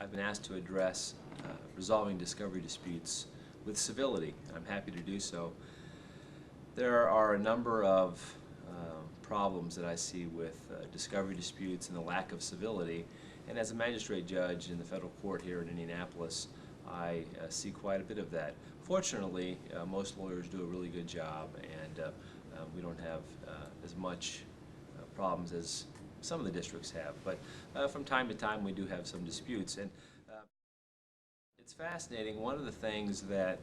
I've been asked to address resolving discovery disputes with civility. I'm happy to do so. There are a number of problems that I see with discovery disputes and the lack of civility, and as a magistrate judge in the federal court here in Indianapolis, I see quite a bit of that. Fortunately, most lawyers do a really good job, and we don't have as much problems as some of the districts have, but from time to time we do have some disputes. And it's fascinating. One of the things that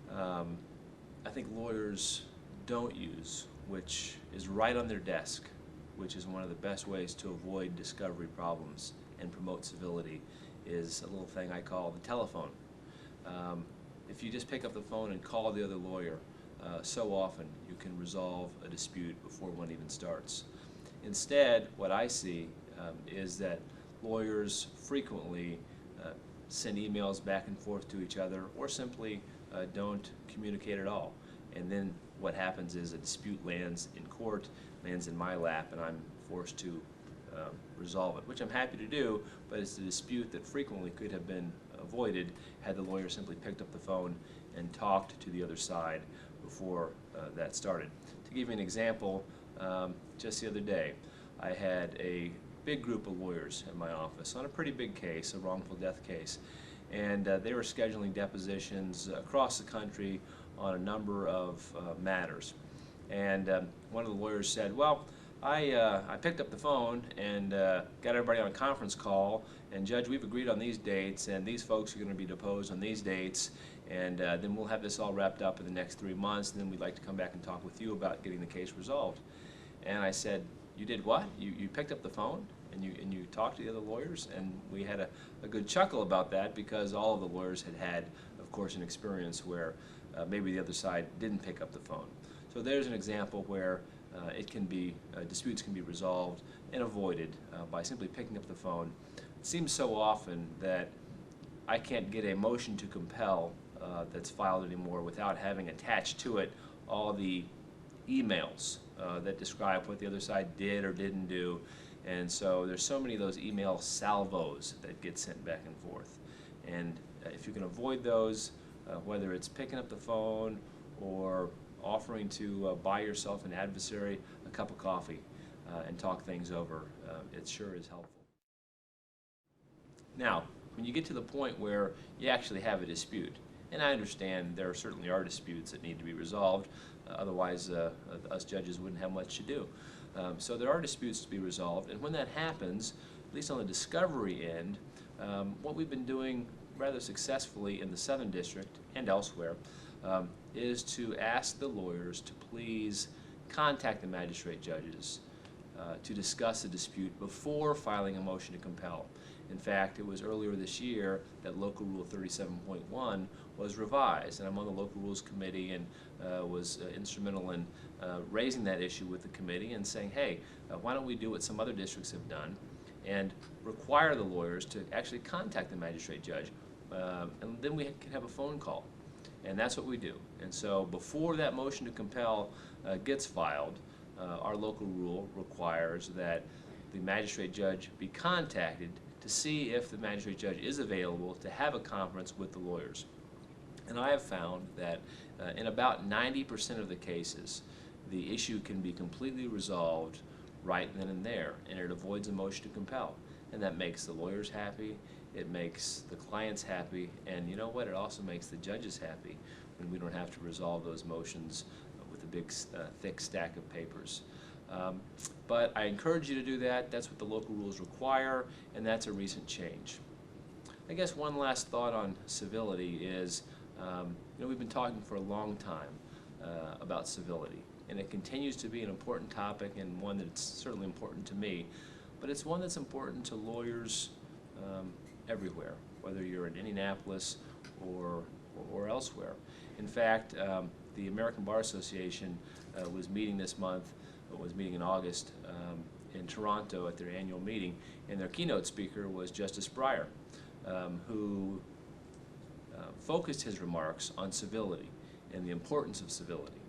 I think lawyers don't use, which is right on their desk, which is one of the best ways to avoid discovery problems and promote civility, is a little thing I call the telephone. If you just pick up the phone and call the other lawyer, so often you can resolve a dispute before one even starts. Instead, what I see is that lawyers frequently send emails back and forth to each other, or simply don't communicate at all. And then what happens is a dispute lands in court, lands in my lap, and I'm forced to resolve it, which I'm happy to do, but it's a dispute that frequently could have been avoided had the lawyer simply picked up the phone and talked to the other side before that started. To give you an example, just the other day, I had a big group of lawyers in my office on a pretty big case, a wrongful death case, and they were scheduling depositions across the country on a number of matters. And one of the lawyers said, well, I picked up the phone and got everybody on a conference call, and Judge, we've agreed on these dates, and these folks are going to be deposed on these dates, and then we'll have this all wrapped up in the next 3 months, and then we'd like to come back and talk with you about getting the case resolved. And I said, you did what? You picked up the phone and you talked to the other lawyers? And we had a good chuckle about that, because all of the lawyers had, of course, an experience where maybe the other side didn't pick up the phone. So there's an example where disputes can be resolved and avoided by simply picking up the phone. It seems so often that I can't get a motion to compel that's filed anymore without having attached to it all the emails that describe what the other side did or didn't do. And so there's so many of those email salvos that get sent back and forth. And if you can avoid those, whether it's picking up the phone or offering to buy yourself an adversary a cup of coffee and talk things over, it sure is helpful. Now, when you get to the point where you actually have a dispute, and I understand there certainly are disputes that need to be resolved, otherwise us judges wouldn't have much to do. So there are disputes to be resolved, and when that happens, at least on the discovery end, what we've been doing rather successfully in the Southern District and elsewhere is to ask the lawyers to please contact the magistrate judges to discuss the dispute before filing a motion to compel. In fact, it was earlier this year that Local Rule 37.1 was revised, and I'm on the Local Rules Committee and was instrumental in raising that issue with the committee and saying, hey, why don't we do what some other districts have done and require the lawyers to actually contact the magistrate judge, and then we can have a phone call. And that's what we do. And so before that motion to compel gets filed, our local rule requires that the magistrate judge be contacted to see if the magistrate judge is available to have a conference with the lawyers. And I have found that in about 90% of the cases, the issue can be completely resolved right then and there, and it avoids a motion to compel. And that makes the lawyers happy, it makes the clients happy, and you know what, it also makes the judges happy when we don't have to resolve those motions with a big thick stack of papers. But I encourage you to do that. That's what the local rules require, and that's a recent change. I guess one last thought on civility is, we've been talking for a long time about civility, and it continues to be an important topic and one that's certainly important to me, but it's one that's important to lawyers everywhere, whether you're in Indianapolis or elsewhere. In fact, the American Bar Association was meeting this month, was meeting in August in Toronto at their annual meeting, and their keynote speaker was Justice Breyer, who focused his remarks on civility and the importance of civility.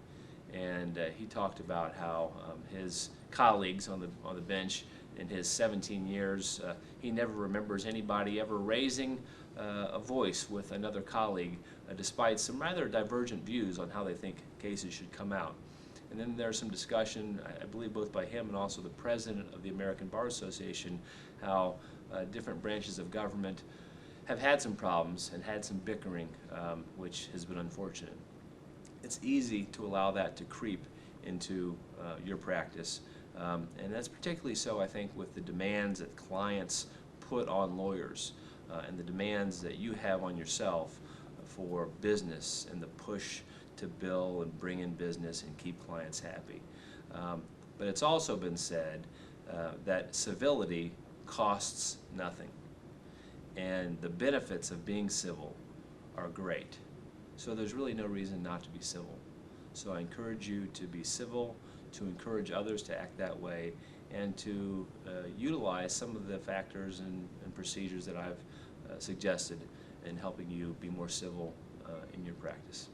And he talked about how his colleagues on the bench in his 17 years, he never remembers anybody ever raising a voice with another colleague, despite some rather divergent views on how they think cases should come out. And then there's some discussion, I believe both by him and also the president of the American Bar Association, how different branches of government have had some problems and had some bickering, which has been unfortunate. It's easy to allow that to creep into your practice, and that's particularly so, I think, with the demands that clients put on lawyers and the demands that you have on yourself for business and the push to bill and bring in business and keep clients happy. But it's also been said that civility costs nothing, and the benefits of being civil are great. So there's really no reason not to be civil. So I encourage you to be civil, to encourage others to act that way, and to utilize some of the factors and procedures that I've suggested in helping you be more civil in your practice.